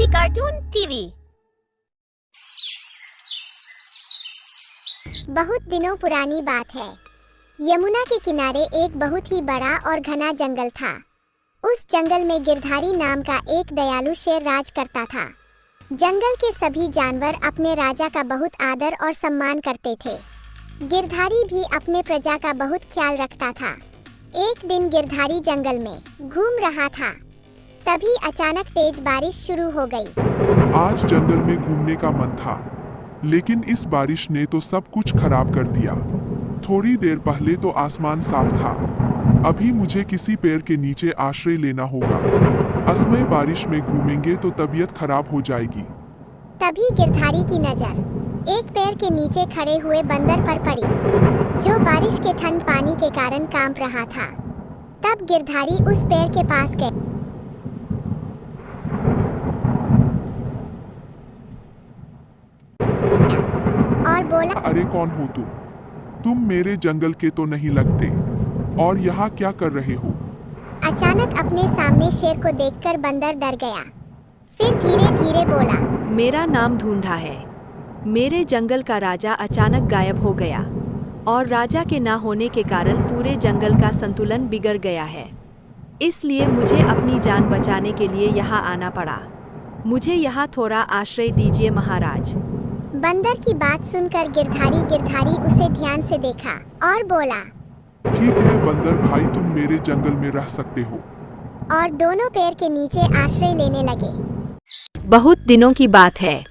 Cartoon TV. बहुत दिनों पुरानी बात है। यमुना के किनारे एक बहुत ही बड़ा और घना जंगल था। उस जंगल में गिरधारी नाम का एक दयालु शेर राज करता था। जंगल के सभी जानवर अपने राजा का बहुत आदर और सम्मान करते थे। गिरधारी भी अपने प्रजा का बहुत ख्याल रखता था। एक दिन गिरधारी जंगल में घूम रहा था, तभी अचानक तेज बारिश शुरू हो गई। आज जंगल में घूमने का मन था, लेकिन इस बारिश ने तो सब कुछ खराब कर दिया। थोड़ी देर पहले तो आसमान साफ था, अभी मुझे किसी पेड़ के नीचे आश्रय लेना होगा। असमय बारिश में घूमेंगे तो तबीयत खराब हो जाएगी। तभी गिरधारी की नजर एक पेड़ के नीचे खड़े हुए बंदर पर पड़ी, जो बारिश के ठंड पानी के कारण कांप रहा था। तब गिरधारी उस पेड़ के पास गए और बोला, अरे कौन हो तुम मेरे जंगल के तो नहीं लगते, और यहाँ क्या कर रहे हो? अचानक अपने सामने शेर को देखकर बंदर डर गया। फिर धीरे धीरे बोला, मेरा नाम ढूंढा है। मेरे जंगल का राजा अचानक गायब हो गया, और राजा के ना होने के कारण पूरे जंगल का संतुलन बिगड़ गया है। इसलिए मुझे अपनी जान बचाने के लिए यहाँ आना पड़ा। मुझे यहाँ थोड़ा आश्रय दीजिए महाराज। बंदर की बात सुनकर गिरधारी उसे ध्यान से देखा और बोला, ठीक है बंदर भाई, तुम मेरे जंगल में रह सकते हो। और दोनों पेड़ के नीचे आश्रय लेने लगे। बहुत दिनों की बात है।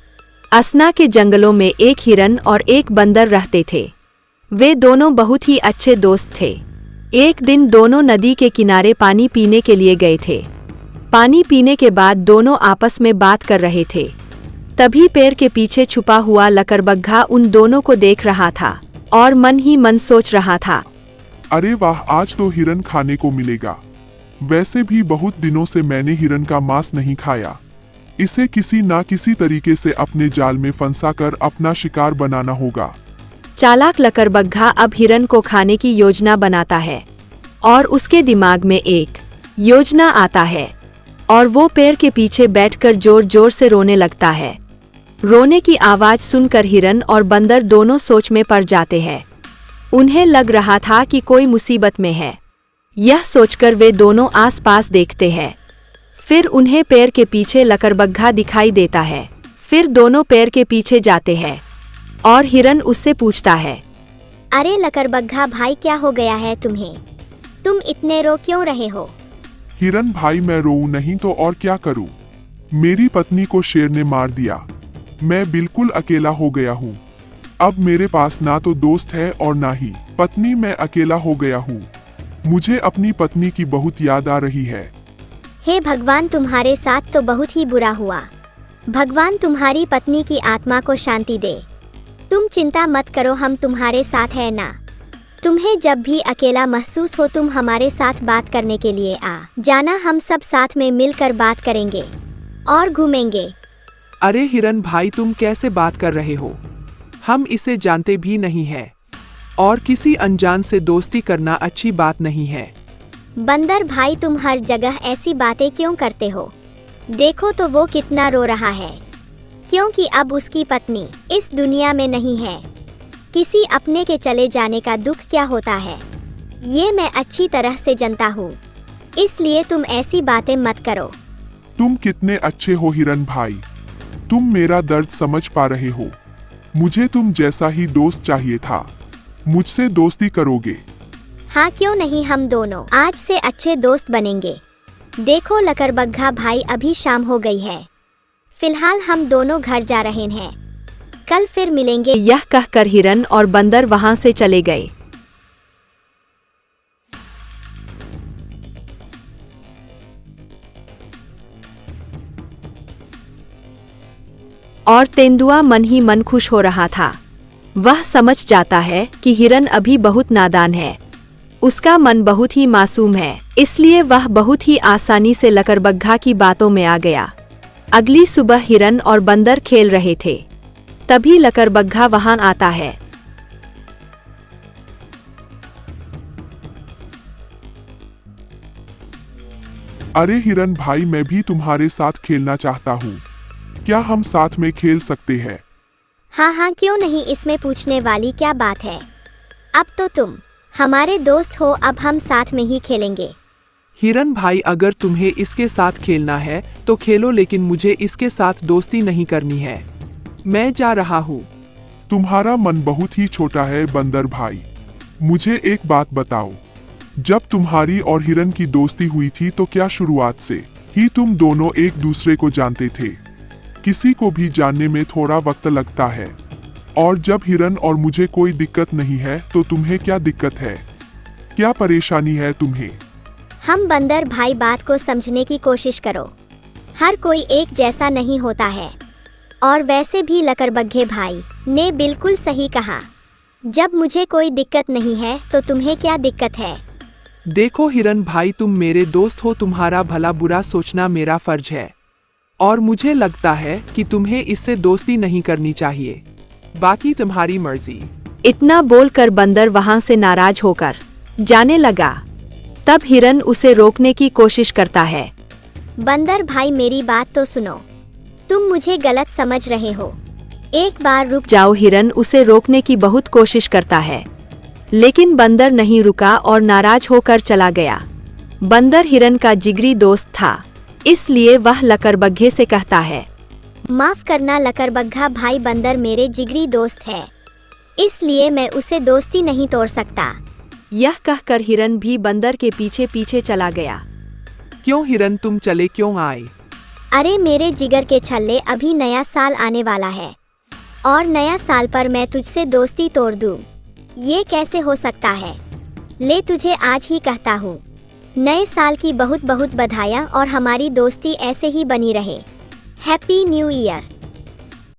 असना के जंगलों में एक हिरन और एक बंदर रहते थे। वे दोनों बहुत ही अच्छे दोस्त थे। एक दिन दोनों नदी के किनारे पानी पीने के लिए गए थे। पानी पीने के बाद दोनों आपस में बात कर रहे थे। तभी पेड़ के पीछे छुपा हुआ लकड़बग्घा उन दोनों को देख रहा था और मन ही मन सोच रहा था, अरे वाह, आज तो हिरन खाने को मिलेगा। वैसे भी बहुत दिनों से मैंने हिरन का मांस नहीं खाया। इसे किसी ना किसी तरीके से अपने जाल में फंसाकर अपना शिकार बनाना होगा। चालाक लकड़बग्घा अब हिरन को खाने की योजना बनाता है, और उसके दिमाग में एक योजना आता है, और वो पेड़ के पीछे बैठकर जोर जोर से रोने लगता है। रोने की आवाज सुनकर हिरन और बंदर दोनों सोच में पड़ जाते हैं। उन्हें लग रहा था कि कोई मुसीबत में है। यह सोचकर वे दोनों आसपास देखते हैं। फिर उन्हें पेड़ के पीछे लकड़बग्घा दिखाई देता है। फिर दोनों पेड़ के पीछे जाते हैं, और हिरन उससे पूछता है, अरे लकड़बग्घा भाई, क्या हो गया है तुम्हें? तुम इतने रो क्यों रहे हो? हिरन भाई, मैं रोऊं नहीं तो और क्या करूं? मेरी पत्नी को शेर ने मार दिया। मैं बिल्कुल अकेला हो गया हूं। अब मेरे पास ना तो दोस्त है और ना ही पत्नी। मैं अकेला हो गया हूं। मुझे अपनी पत्नी की बहुत याद आ रही है। हे भगवान, तुम्हारे साथ तो बहुत ही बुरा हुआ। भगवान तुम्हारी पत्नी की आत्मा को शांति दे। तुम चिंता मत करो, हम तुम्हारे साथ है ना। तुम्हें जब भी अकेला महसूस हो, तुम हमारे साथ बात करने के लिए आ जाना। हम सब साथ में मिलकर बात करेंगे और घूमेंगे। अरे हिरन भाई, तुम कैसे बात कर रहे हो? हम इसे जानते भी नहीं हैं, और किसी अनजान से दोस्ती करना अच्छी बात नहीं है। बंदर भाई, तुम हर जगह ऐसी बातें क्यों करते हो? देखो तो वो कितना रो रहा है, क्योंकि अब उसकी पत्नी इस दुनिया में नहीं है। किसी अपने के चले जाने का दुख क्या होता है, ये मैं अच्छी तरह से जानता हूँ। इसलिए तुम ऐसी बातें मत करो। तुम कितने अच्छे हो हिरन भाई, तुम मेरा दर्द समझ पा रहे हो। मुझे तुम जैसा ही दोस्त चाहिए था। मुझसे दोस्ती करोगे? हाँ, क्यों नहीं, हम दोनों आज से अच्छे दोस्त बनेंगे। देखो लकड़बग्घा भाई, अभी शाम हो गई है। फिलहाल हम दोनों घर जा रहे हैं, कल फिर मिलेंगे। यह कहकर हिरन और बंदर वहां से चले गए। और तेंदुआ मन ही मन खुश हो रहा था। वह समझ जाता है कि हिरन अभी बहुत नादान है। उसका मन बहुत ही मासूम है, इसलिए वह बहुत ही आसानी से लकड़बग्घा की बातों में आ गया। अगली सुबह हिरन और बंदर खेल रहे थे। तभी लकड़बग्घा वहां आता है। अरे हिरन भाई, मैं भी तुम्हारे साथ खेलना चाहता हूँ। क्या हम साथ में खेल सकते हैं? हाँ हाँ, क्यों नहीं, इसमें पूछने वाली क्या बात है। अब तो तुम हमारे दोस्त हो, अब हम साथ में ही खेलेंगे। हिरन भाई, अगर तुम्हें इसके साथ खेलना है तो खेलो, लेकिन मुझे इसके साथ दोस्ती नहीं करनी है। मैं जा रहा हूँ। तुम्हारा मन बहुत ही छोटा है बंदर भाई। मुझे एक बात बताओ, जब तुम्हारी और हिरन की दोस्ती हुई थी तो क्या शुरुआत से ही तुम दोनों एक दूसरे को जानते थे? किसी को भी जानने में थोड़ा वक्त लगता है। और जब हिरन और मुझे कोई दिक्कत नहीं है तो तुम्हें क्या दिक्कत है? क्या परेशानी है तुम्हें? हम बंदर भाई, बात को समझने की कोशिश करो। हर कोई एक जैसा नहीं होता है। और वैसे भी लकड़बग्घे भाई ने बिल्कुल सही कहा। जब मुझे कोई दिक्कत नहीं है तो तुम्हें क्या दिक्कत है? देखो हिरन भाई, तुम मेरे दोस्त हो, तुम्हारा भला बुरा सोचना मेरा फर्ज है। और मुझे लगता है कि तुम्हें इससे दोस्ती नहीं करनी चाहिए। बाकी तुम्हारी मर्जी। इतना बोलकर बंदर वहां से नाराज होकर जाने लगा। तब हिरन उसे रोकने की कोशिश करता है। बंदर भाई, मेरी बात तो सुनो। तुम मुझे गलत समझ रहे हो। एक बार रुक जाओ। हिरन उसे रोकने की बहुत कोशिश करता है, लेकिन बंदर नहीं रुका और नाराज होकर चला गया। बंदर हिरन का जिगरी दोस्त था, इसलिए वह लकड़बग्घे से कहता है, माफ करना लकड़बग्घा भाई, बंदर मेरे जिगरी दोस्त है, इसलिए मैं उसे दोस्ती नहीं तोड़ सकता। यह कहकर हिरन भी बंदर के पीछे पीछे चला गया। क्यों हिरन, तुम चले क्यों आए? अरे मेरे जिगर के छल्ले, अभी नया साल आने वाला है और नया साल पर मैं तुझसे दोस्ती तोड़ दूं, ये कैसे हो सकता है? ले, तुझे आज ही कहता हूँ। नए साल की बहुत बहुत बधाइयाँ और हमारी दोस्ती ऐसे ही बनी रहे। Happy new year.